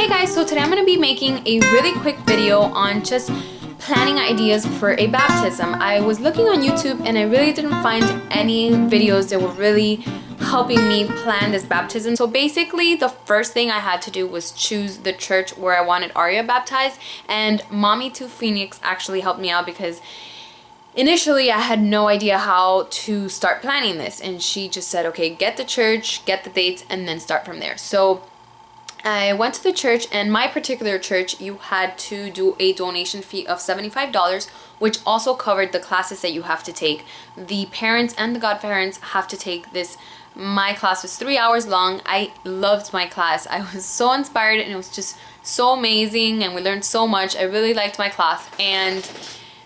Hey guys, so today I'm going to be making a really quick video on just planning ideas for a baptism. I was looking on YouTube and I really didn't find any videos that were really helping me plan this baptism. So basically the first thing I had to do was choose the church where I wanted Aria baptized, and Mommy to Phoenix actually helped me out because initially I had no idea how to start planning this, and she just said, okay, get the church, get the dates, and then start from there. So I went to the church, and my particular church, you had to do a donation fee of $75, which also covered the classes that you have to take. The parents and the godparents have to take this. My class was 3 hours long. I loved my class. I was so inspired and it was just so amazing and we learned so much. I really liked my class, and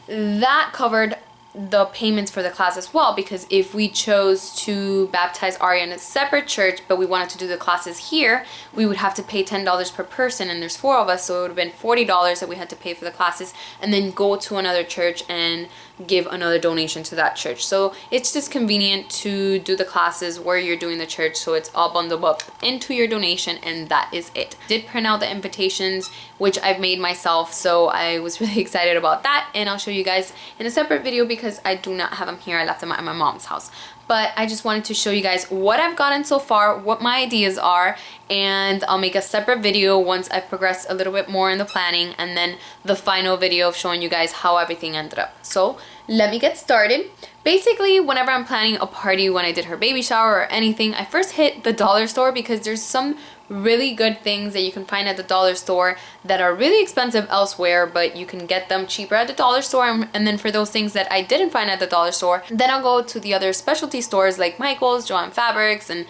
that covered the payments for the class as well, because if we chose to baptize Aria in a separate church but we wanted to do the classes here, we would have to pay $10 per person, and there's 4 of us, so it would have been $40 that we had to pay for the classes and then go to another church and give another donation to that church. So it's just convenient to do the classes where you're doing the church, so it's all bundled up into your donation, and that is it. Did print out the invitations, which I've made myself, so I was really excited about that, and I'll show you guys in a separate video because I do not have them here. I left them at my mom's house. But I just wanted to show you guys what I've gotten so far, what my ideas are, and I'll make a separate video once I've progressed a little bit more in the planning, and then the final video of showing you guys how everything ended up. So let me get started. Basically, whenever I'm planning a party, when I did her baby shower or anything, I first hit the dollar store because there's some really good things that you can find at the dollar store that are really expensive elsewhere, but you can get them cheaper at the dollar store. And then for those things that I didn't find at the dollar store, then I'll go to the other specialty stores like Michael's, Joann Fabrics, and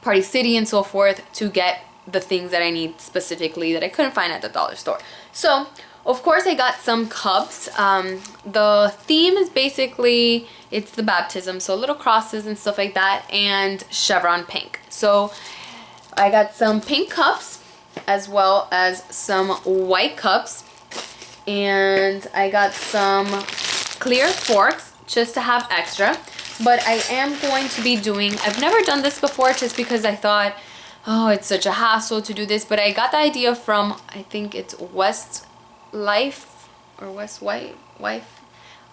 Party City and so forth to get the things that I need specifically that I couldn't find at the dollar store. So of course I got some cups. The theme is basically, it's the baptism, so little crosses and stuff like that, and chevron pink. So I got some pink cups as well as some white cups, and I got some clear forks just to have extra. But I am going to be doing, I've never done this before just because I thought, oh, it's such a hassle to do this, but I got the idea from, I think it's Westlife or Westwife.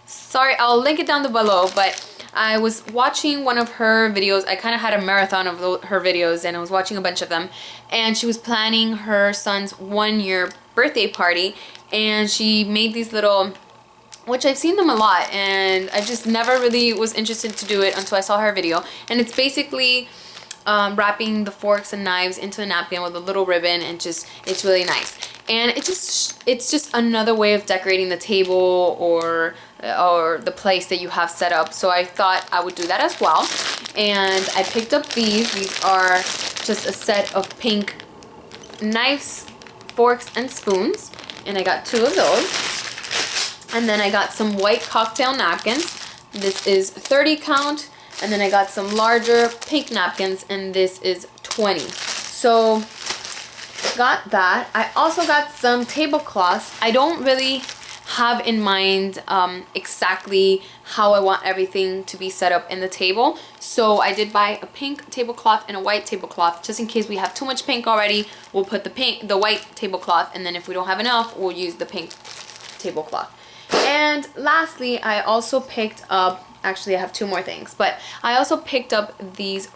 Sorry, I'll link it down below, but I was watching one of her videos. I kind of had a marathon of her videos, and I was watching a bunch of them, and she was planning her son's 1-year birthday party, and she made these little, which I've seen them a lot, and I just never really was interested to do it until I saw her video. And it's basically wrapping the forks and knives into a napkin with a little ribbon, and just, it's really nice. And it's just another way of decorating the table or the place that you have set up. So I thought I would do that as well. And I picked up these. These are just a set of pink knives, forks, and spoons. And I got 2 of those. And then I got some white cocktail napkins. This is 30 count. And then I got some larger pink napkins, and this is 20. So got that. I also got some tablecloths. I don't really have in mind exactly how I want everything to be set up in the table. So I did buy a pink tablecloth and a white tablecloth, just in case we have too much pink already. We'll put the white tablecloth, and then if we don't have enough, we'll use the pink tablecloth. And lastly, I also picked up, actually I have 2 more things, but I also picked up these,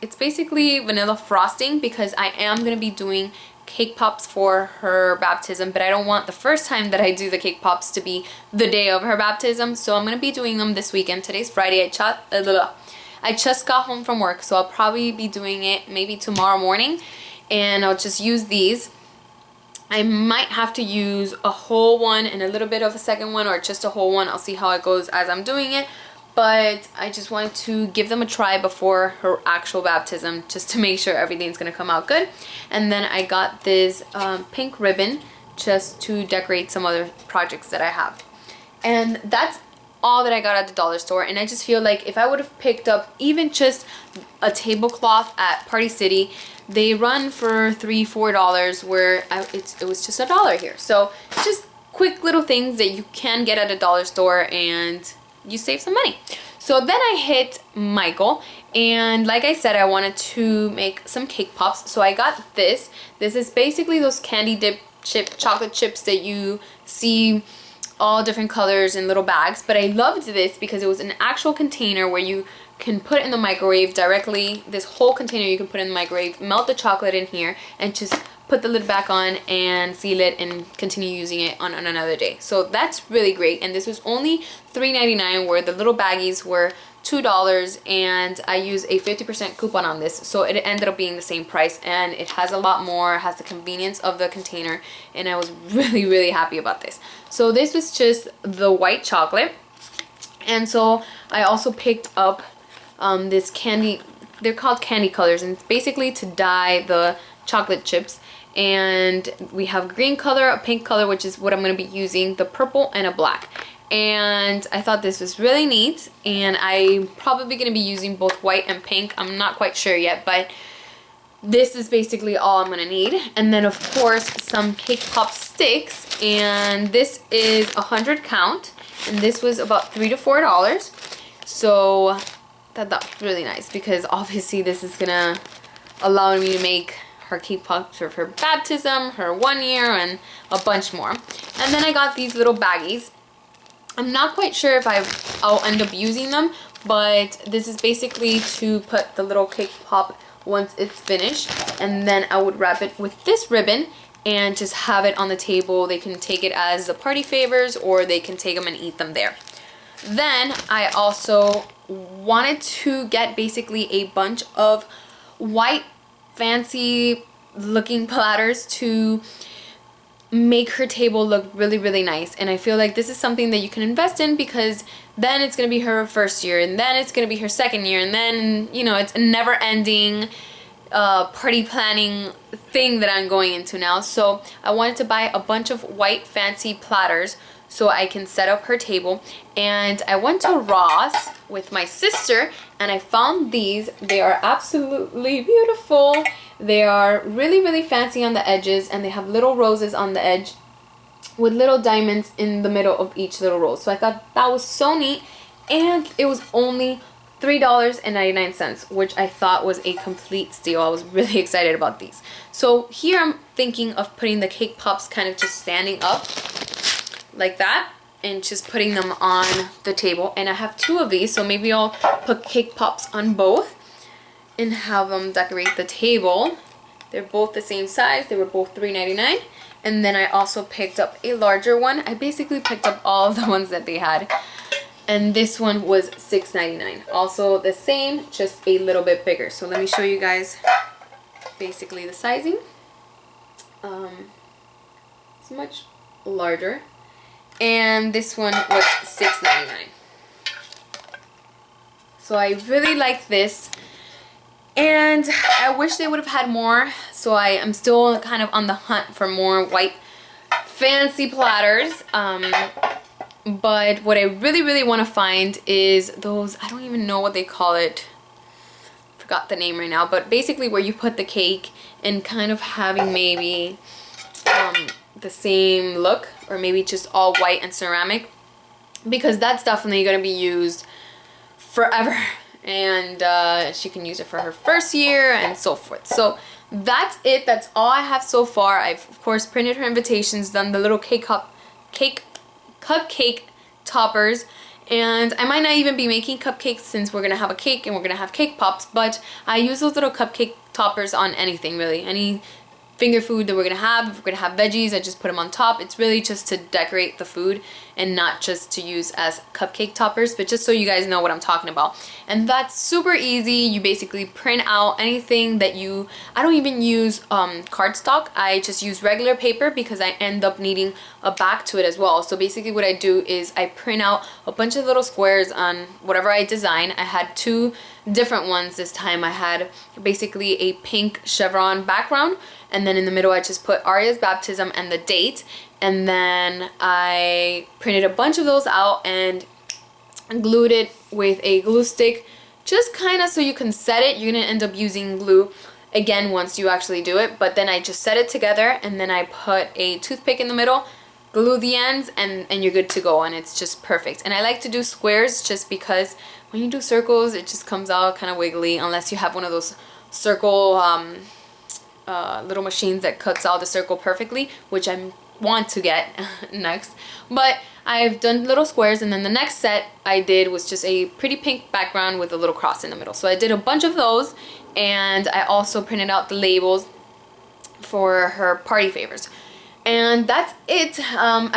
it's basically vanilla frosting, because I am going to be doing cake pops for her baptism, but I don't want the first time that I do the cake pops to be the day of her baptism, so I'm going to be doing them this weekend. Today's Friday. I just got home from work, so I'll probably be doing it maybe tomorrow morning, and I'll just use these. I might have to use a whole one and a little bit of a second one, or just a whole one. I'll see how it goes as I'm doing it. But I just wanted to give them a try before her actual baptism, just to make sure everything's going to come out good. And then I got this pink ribbon just to decorate some other projects that I have. And that's all that I got at the dollar store. And I just feel like if I would have picked up even just a tablecloth at Party City, they run for $3-4, where it was just $1 here. So just quick little things that you can get at a dollar store, and you save some money. So then I hit Michael, and like I said, I wanted to make some cake pops. So I got this. This is basically those candy dip chocolate chips that you see all different colors in little bags. But I loved this because it was an actual container where you can put it in the microwave directly. This whole container you can put in the microwave, melt the chocolate in here, and just put the lid back on and seal it and continue using it on another day. So that's really great. And this was only $3.99, where the little baggies were $2, and I used a 50% coupon on this, so it ended up being the same price, and it has a lot more, has the convenience of the container, and I was really happy about this. So this was just the white chocolate, and so I also picked up this candy. They're called candy colors, and it's basically to dye the chocolate chips. And we have green color, a pink color, which is what I'm going to be using, the purple, and a black. And I thought this was really neat, and I'm probably going to be using both white and pink. I'm not quite sure yet, but this is basically all I'm going to need. And then of course some cake pop sticks, and this is 100 count, and this was about $3 to $4. So that's really nice, because obviously this is going to allow me to make her cake pops for her baptism, her 1 year, and a bunch more. And then I got these little baggies. I'm not quite sure if I'll end up using them, but this is basically to put the little cake pop once it's finished, and then I would wrap it with this ribbon and just have it on the table. They can take it as the party favors, or they can take them and eat them there. Then I also wanted to get basically a bunch of white fancy looking platters to make her table look really nice. And I feel like this is something that you can invest in, because then it's gonna be her first year, and then it's gonna be her second year, and then, you know, it's a never ending party planning thing that I'm going into now. So I wanted to buy a bunch of white fancy platters so I can set up her table. And I went to Ross with my sister, and I found these. They are absolutely beautiful. They are really fancy on the edges, and they have little roses on the edge with little diamonds in the middle of each little rose. So I thought that was so neat, and it was only $3.99, which I thought was a complete steal. I was really excited about these. So here I'm thinking of putting the cake pops kind of just standing up like that, and just putting them on the table. And I have two of these, so maybe I'll put cake pops on both and have them decorate the table. They're both the same size. They were both $3.99. And then I also picked up a larger one. I basically picked up all of the ones that they had, and this one was $6.99. Also the same, just a little bit bigger. So let me show you guys basically the sizing. It's much larger, and this one was $6.99. So I really like this, and I wish they would have had more. So I am still kind of on the hunt for more white fancy platters. But what I really want to find is those, I don't even know what they call it, forgot the name right now, but basically where you put the cake and kind of having maybe the same look, or maybe just all white and ceramic, because that's definitely going to be used forever, and she can use it for her first year and so forth. So that's it. That's all I have so far. I've of course printed her invitations, done the little cupcake toppers, and I might not even be making cupcakes since we're gonna have a cake and we're gonna have cake pops, but I use those little cupcake toppers on anything, really, any finger food that we're gonna have. If we're gonna have veggies, I just put them on top. It's really just to decorate the food and not just to use as cupcake toppers, but just so you guys know what I'm talking about. And that's super easy. You basically print out anything that I don't even use cardstock. I just use regular paper because I end up needing a back to it as well. So basically what I do is I print out a bunch of little squares on whatever I design. I had two different ones this time. I had basically a pink chevron background, and then in the middle I just put Arya's baptism and the date, and then I printed a bunch of those out and glued it with a glue stick, just kind of so you can set it. You're gonna end up using glue again once you actually do it, but then I just set it together, and then I put a toothpick in the middle, glue the ends, and you're good to go, and it's just perfect. And I like to do squares just because when you do circles it just comes out kind of wiggly, unless you have one of those circle little machines that cuts out the circle perfectly, which I want to get next. But I've done little squares, and then the next set I did was just a pretty pink background with a little cross in the middle. So I did a bunch of those, and I also printed out the labels for her party favors. And that's it.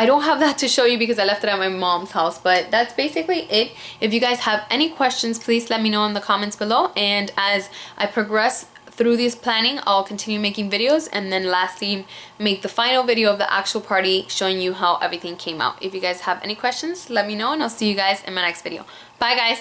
I don't have that to show you because I left it at my mom's house, but that's basically it. If you guys have any questions, please let me know in the comments below, and as I progress through this planning, I'll continue making videos, and then lastly make the final video of the actual party showing you how everything came out. If you guys have any questions, let me know, and I'll see you guys in my next video. Bye guys!